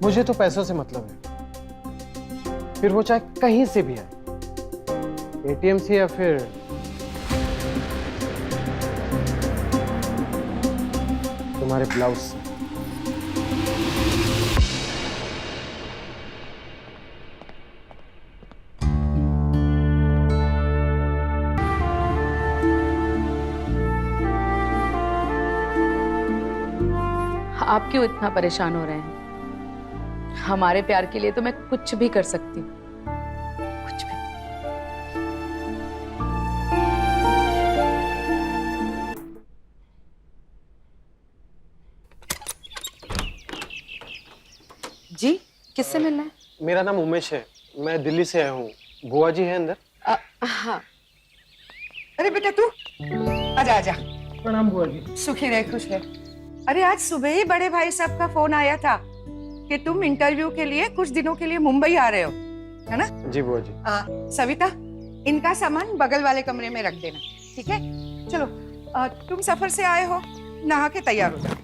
मुझे तो पैसों से मतलब है, फिर वो चाहे कहीं से भी आए, एटीएम से या फिर तुम्हारे ब्लाउज से। आप क्यों इतना परेशान हो रहे हैं? हमारे प्यार के लिए तो मैं कुछ भी कर सकती हूँ, कुछ भी। जी, किससे मिलना है? मेरा नाम उमेश है, मैं दिल्ली से आया हूँ। बुआ जी है अंदर? हाँ। अरे बेटा तू आजा आजा। प्रणाम बुआ जी। सुखी रहे खुश रहे। अरे आज सुबह ही बड़े भाई साहब का फोन आया था कि तुम इंटरव्यू के लिए कुछ दिनों के लिए मुंबई आ रहे हो, है ना? जी बुआ जी। सविता, इनका सामान बगल वाले कमरे में रख देना, ठीक है? चलो, तुम सफर से आए हो, नहा के तैयार हो जाओ।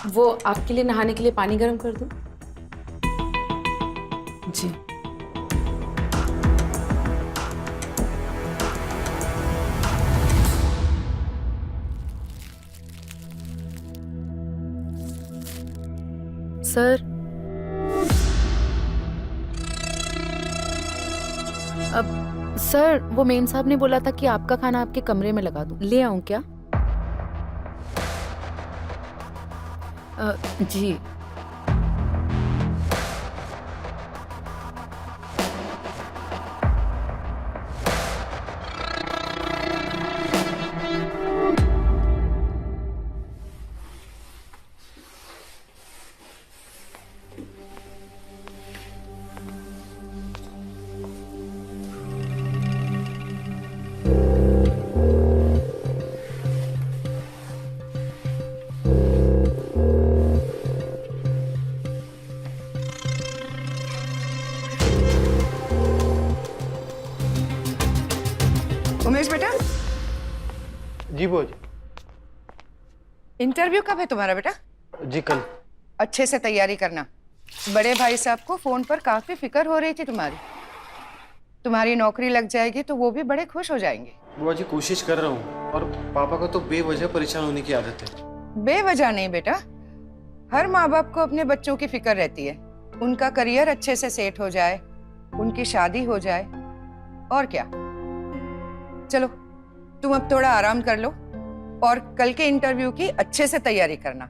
वो आपके लिए नहाने के लिए पानी गर्म कर दूं? जी। सर, अब सर वो मेम साहब ने बोला था कि आपका खाना आपके कमरे में लगा दूं, ले आऊं क्या? जी। उमेश बेटा, जी बुआ जी। इंटरव्यू कब है तुम्हारा बेटा? जी कल। अच्छे से तैयारी करना। बड़े भाई साहब को फोन पर काफी फिक्र हो रही थी तुम्हारी। तुम्हारी नौकरी लग जाएगी तो वो भी बड़े खुश हो जाएंगे। बुआ जी कोशिश कर रहा हूँ, और पापा को तो बेवजह परेशान होने की आदत है। बेवजह नहीं बेटा, हर माँ बाप को अपने बच्चों की फिक्र रहती है। उनका करियर अच्छे से सेट हो जाए, उनकी शादी हो जाए, और क्या। चलो तुम अब थोड़ा आराम कर लो और कल के इंटरव्यू की अच्छे से तैयारी करना,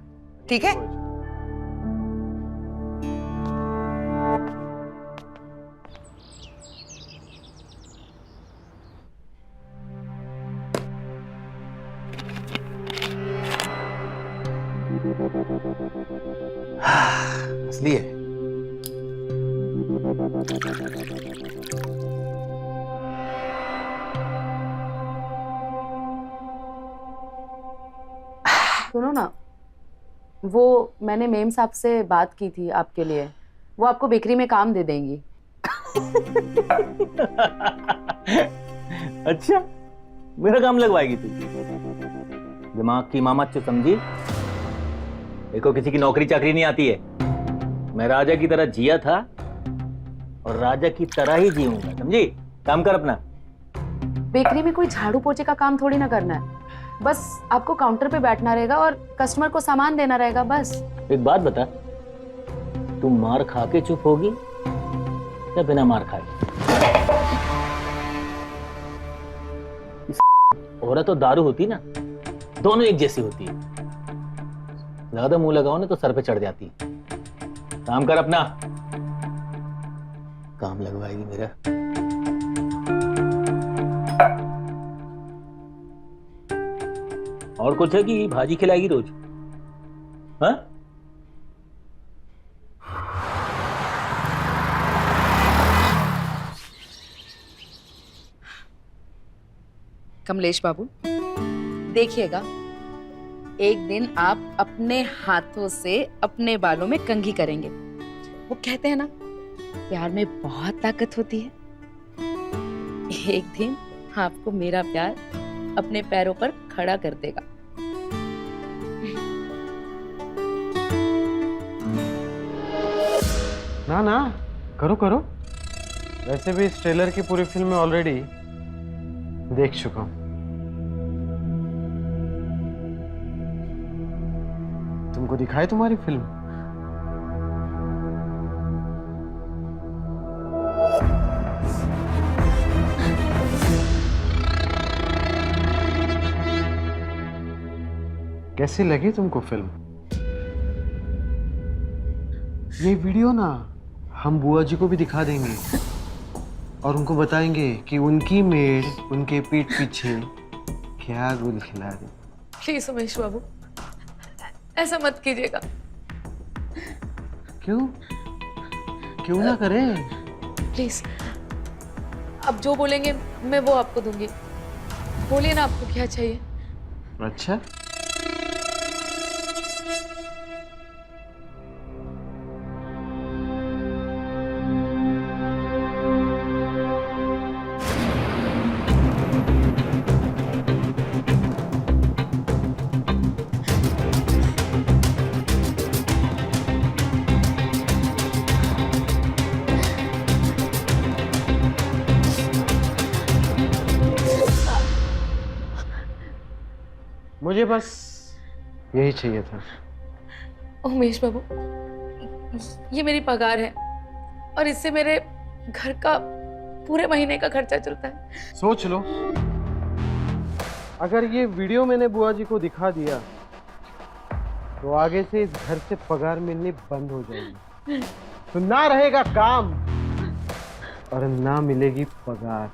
ठीक है? असली है। सुनो ना, वो मैंने मेम साहब से बात की थी आपके लिए, वो आपको बेकरी में काम दे देंगी। अच्छा, मेरा काम लगवाएगी तू? दिमाग की मामत जो समझी। देखो किसी की नौकरी चाकरी नहीं आती है। मैं राजा की तरह जिया था और राजा की तरह ही जीऊंगा, समझी? काम कर अपना। बेकरी में कोई झाड़ू पोछे का काम थोड़ी ना करना है, बस आपको काउंटर पे बैठना रहेगा और कस्टमर को सामान देना रहेगा, बस। एक बात बता, तू मार खा के चुप होगी या बिना मार खाए? औरत तो दारू होती ना, दोनों एक जैसी होती है। ज्यादा मुंह लगाओ ना तो सर पे चढ़ जाती है। काम कर अपना। काम लगवाएगी मेरा। और कुछ है कि भाजी खिलाएगी रोज? हाँ? कमलेश बाबू, देखिएगा, एक दिन आप अपने हाथों से अपने बालों में कंघी करेंगे। वो कहते हैं ना, प्यार में बहुत ताकत होती है। एक दिन आपको मेरा प्यार अपने पैरों पर खड़ा कर देगा। ना ना, करो करो। वैसे भी इस ट्रेलर की पूरी फिल्म में ऑलरेडी देख चुका हूं। तुमको दिखाए तुम्हारी फिल्म? कैसी लगी तुमको फिल्म? ये वीडियो ना हम बुआ जी को भी दिखा देंगे और उनको बताएंगे कि उनकी मेड उनके पीठ पीछे क्या गुल खिला रही। प्लीज उमेश बाबू, ऐसा मत कीजिएगा। क्यों क्यों ना करें? प्लीज, आप जो बोलेंगे मैं वो आपको दूंगी। बोलिए ना, आपको क्या चाहिए? अच्छा, मुझे बस यही चाहिए था। उमेश बाबू, ये मेरी पगार है और इससे मेरे घर का पूरे महीने का खर्चा चलता है। सोच लो, अगर ये वीडियो मैंने बुआ जी को दिखा दिया तो आगे से इस घर से पगार मिलनी बंद हो जाएगी। तो ना रहेगा काम और ना मिलेगी पगार।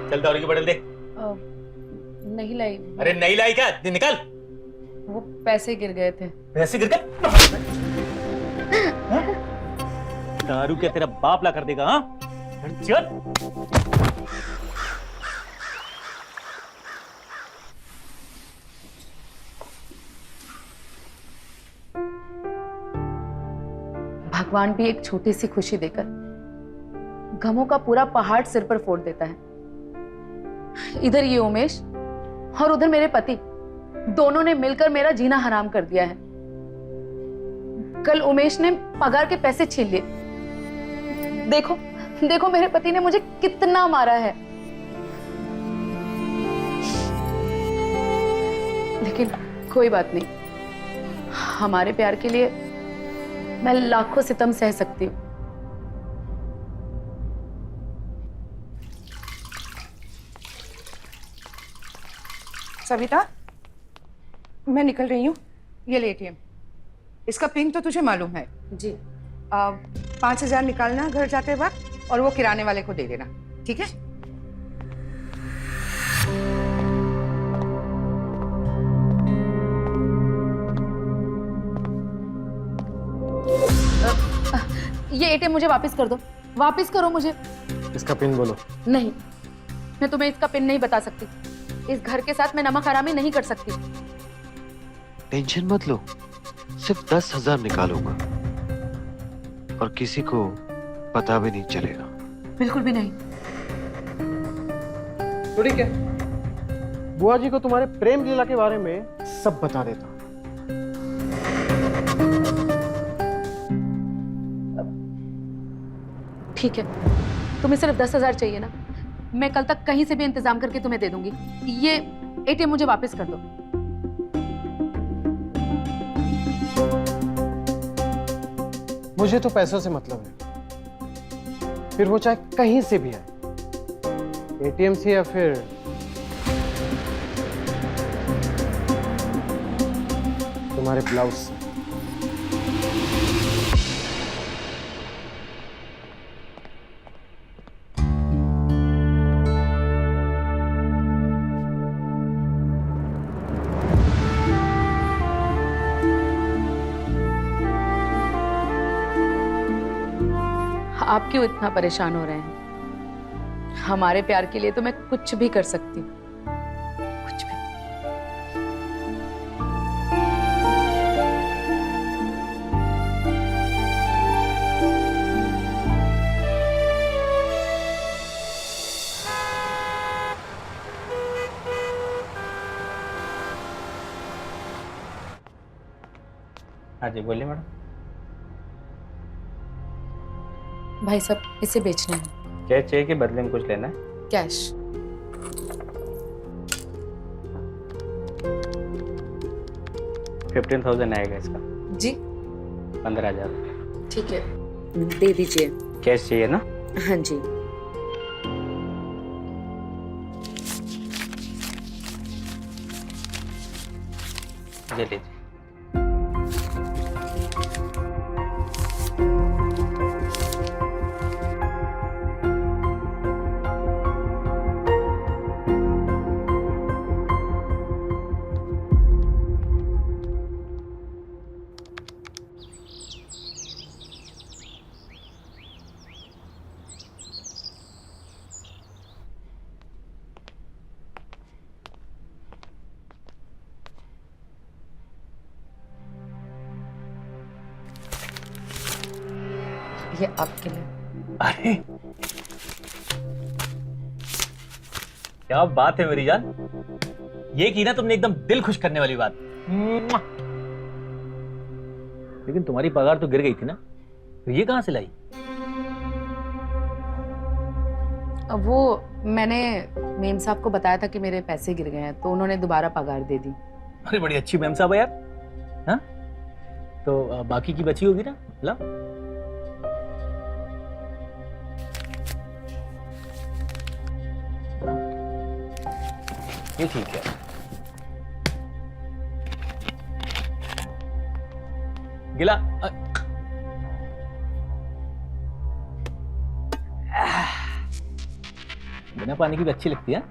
चल दौरी की बोतल दे। नहीं लाई। अरे नहीं लाई क्या? निकल। वो पैसे गिर गए थे। पैसे गिर गए? दारू क्या तेरा बाप ला कर देगा? हाँ, चल। भगवान भी एक छोटी सी खुशी देकर गमों का पूरा पहाड़ सिर पर फोड़ देता है। इधर ये उमेश और उधर मेरे पति, दोनों ने मिलकर मेरा जीना हराम कर दिया है। कल उमेश ने पगार के पैसे छीन लिए। देखो देखो मेरे पति ने मुझे कितना मारा है। लेकिन कोई बात नहीं, हमारे प्यार के लिए मैं लाखों सितम सह सकती हूँ। सविता, मैं निकल रही हूँ। ये ले एटीएम। इसका पिन तो तुझे मालूम है जी। 5,000 निकालना घर जाते वक्त और वो किराने वाले को दे देना, ठीक है? ये एटीएम मुझे वापस कर दो। वापस करो मुझे। इसका पिन बोलो। नहीं, मैं तुम्हें इसका पिन नहीं बता सकती। इस घर के साथ मैं नमक हरामी नहीं कर सकती। टेंशन मत लो, सिर्फ 10,000 निकालूंगा और किसी को पता भी नहीं चलेगा। बिल्कुल भी नहीं। तो ठीक है, बुआ जी को तुम्हारे प्रेम लीला के बारे में सब बता देता हूं। ठीक है, तुम्हें सिर्फ 10,000 चाहिए ना? मैं कल तक कहीं से भी इंतजाम करके तुम्हें दे दूंगी। ये एटीएम मुझे वापस कर दो। मुझे तो पैसों से मतलब है, फिर वो चाहे कहीं से भी आए, एटीएम से या फिर तुम्हारे ब्लाउज से। आप क्यों इतना परेशान हो रहे हैं? हमारे प्यार के लिए तो मैं कुछ भी कर सकती हूँ, कुछ भी। हाँ जी बोलिए मैडम। भाई साहब इसे बेचना है। कैश चाहिए कि बदले में कुछ लेना है? कैश। 15,000 आएगा इसका। जी 15,000। ठीक है, दे दीजिए। कैश चाहिए ना? हाँ जी। ये लीजिए। ये आपके लिए। अरे क्या बात है मेरी जान, ये की ना तुमने एकदम दिल खुश करने वाली बात। लेकिन तुम्हारी पगार तो गिर गई थी ना, तो ये कहां से लाई? वो मैंने मेम साहब को बताया था कि मेरे पैसे गिर गए हैं, तो उन्होंने दोबारा पगार दे दी। अरे बड़ी अच्छी मैम साहब है यार। हाँ तो बाकी की बची होगी ना? ला ये ठीक है। गिला बिना पानी की भी अच्छी लगती है।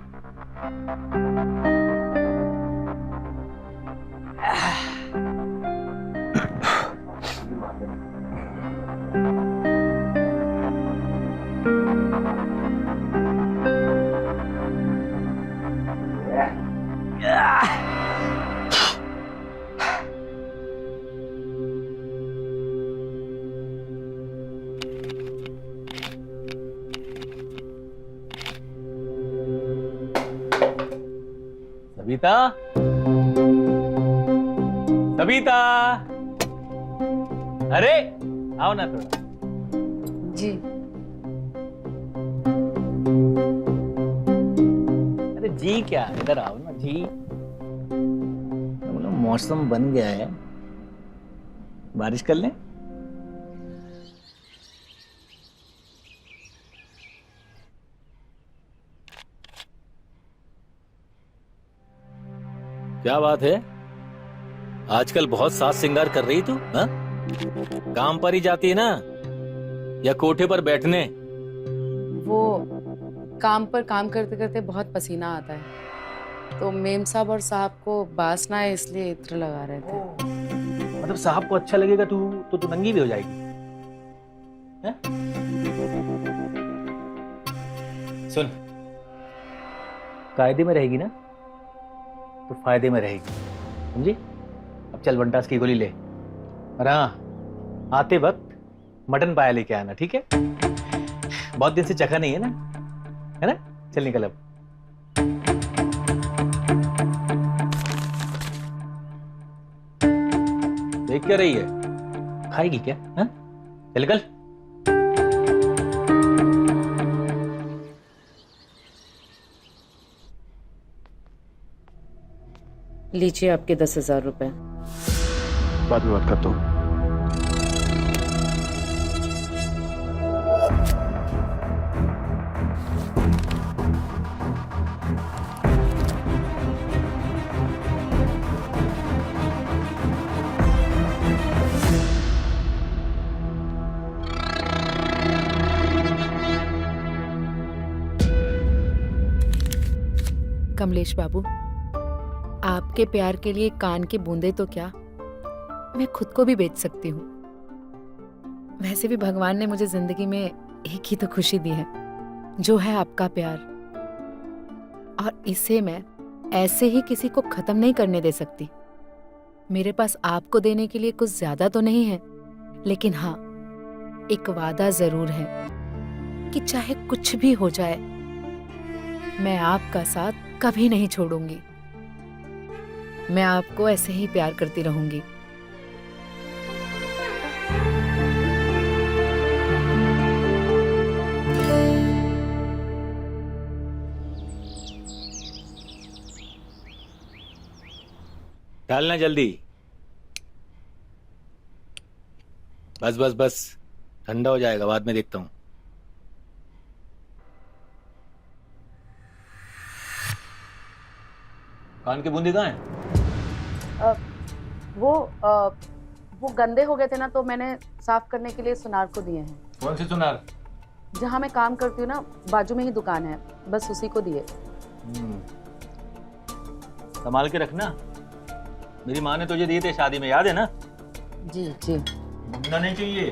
सविता, सविता, अरे आओ ना थोड़ा। जी अरे जी क्या, इधर आओ ना जी। बोलो मौसम बन गया है, बारिश कर लें। क्या बात है, आजकल बहुत साज श्रृंगार कर रही तू? हाँ? काम पर ही जाती है ना, या कोठे पर बैठने? वो काम पर काम करते करते बहुत पसीना आता है, तो मेम साहब और साहब को बास ना है इसलिए इत्र लगा रहे थे। मतलब साहब को अच्छा लगेगा तो तू नंगी भी हो जाएगी? है? सुन, कायदे में रहेगी ना तो फायदे में रहेगी, समझी? अब चल वनटास की गोली ले, और हाँ आते वक्त मटन पाया लेके आना, ठीक है? बहुत दिन से चखा नहीं है ना, है ना? चल निकल अब। देख क्या रही है, खाएगी क्या? हाँ चल निकल। लीजिए आपके 10,000 रुपए। बाद में बात करता हूँ। कमलेश बाबू, आपके प्यार के लिए कान की बूंदे तो क्या, मैं खुद को भी बेच सकती हूँ। वैसे भी भगवान ने मुझे जिंदगी में एक ही तो खुशी दी है, जो है आपका प्यार, और इसे मैं ऐसे ही किसी को खत्म नहीं करने दे सकती। मेरे पास आपको देने के लिए कुछ ज्यादा तो नहीं है, लेकिन हाँ, एक वादा जरूर है कि चाहे कुछ भी हो जाए, मैं आपका साथ कभी नहीं छोड़ूंगी। मैं आपको ऐसे ही प्यार करती रहूंगी। डालना जल्दी। बस बस बस, ठंडा हो जाएगा, बाद में देखता हूँ। कान के बूंदे कहाँ हैं? वो गंदे हो गए थे ना, तो मैंने साफ करने के लिए सुनार को दिए हैं। कौन सी सुनार? जहाँ मैं काम करती हूँ ना, बाजू में ही दुकान है, बस उसी को दिए। संभाल के रखना, मेरी माँ ने तुझे दिए थे शादी में, याद है ना? जी जी। भूलना नहीं चाहिए।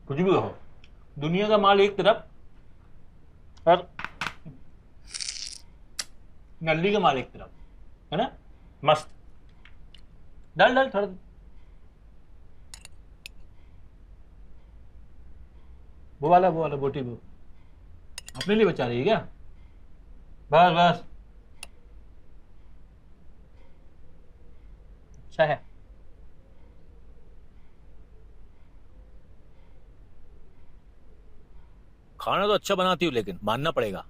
कुछ भी हो, दुनिया का माल एक तरफ और नल्ली का माल एक तरफ, है ना? मस्त। डाल डाल थोड़ा। वो वाला बोटी वो अपने लिए बचा रही है क्या? बस बस, अच्छा है। खाना तो अच्छा बनाती हूँ, लेकिन मानना पड़ेगा।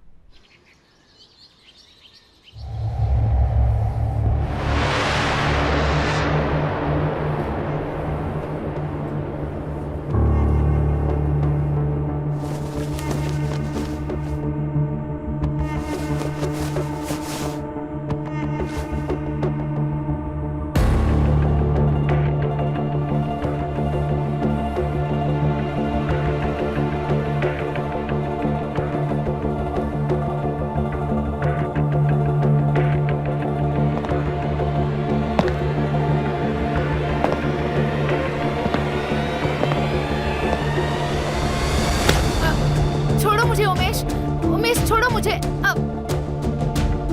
छोड़ो मुझे उमेश, उमेश छोड़ो मुझे, अब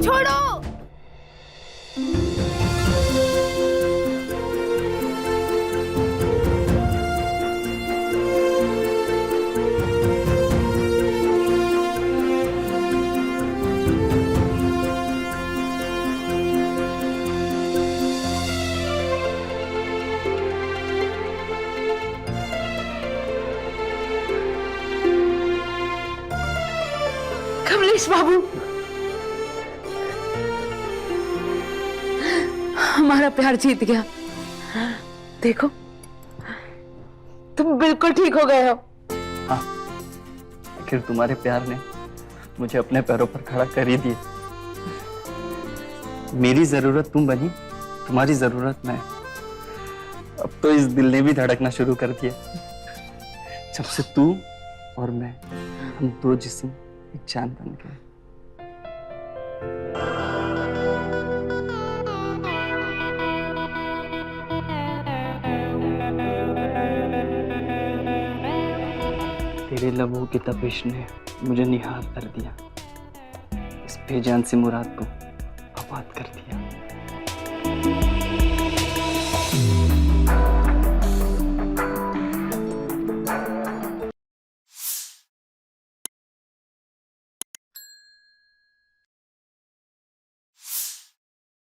छोड़ो। कमलेश बाबू, हमारा प्यार जीत गया। देखो, तुम बिल्कुल ठीक हो गए हो। हाँ, आखिर तुम्हारे प्यार ने मुझे अपने पैरों पर खड़ा कर ही दिया। मेरी जरूरत तुम बनी, तुम्हारी जरूरत मैं। अब तो इस दिल ने भी धड़कना शुरू कर दिया। जब से तू और मैं, हम दो जिस्म एक जान बन गए। तेरे लबों की तपिश ने मुझे निहार कर दिया, इस बेजान सी मुराद को आबाद कर दिया।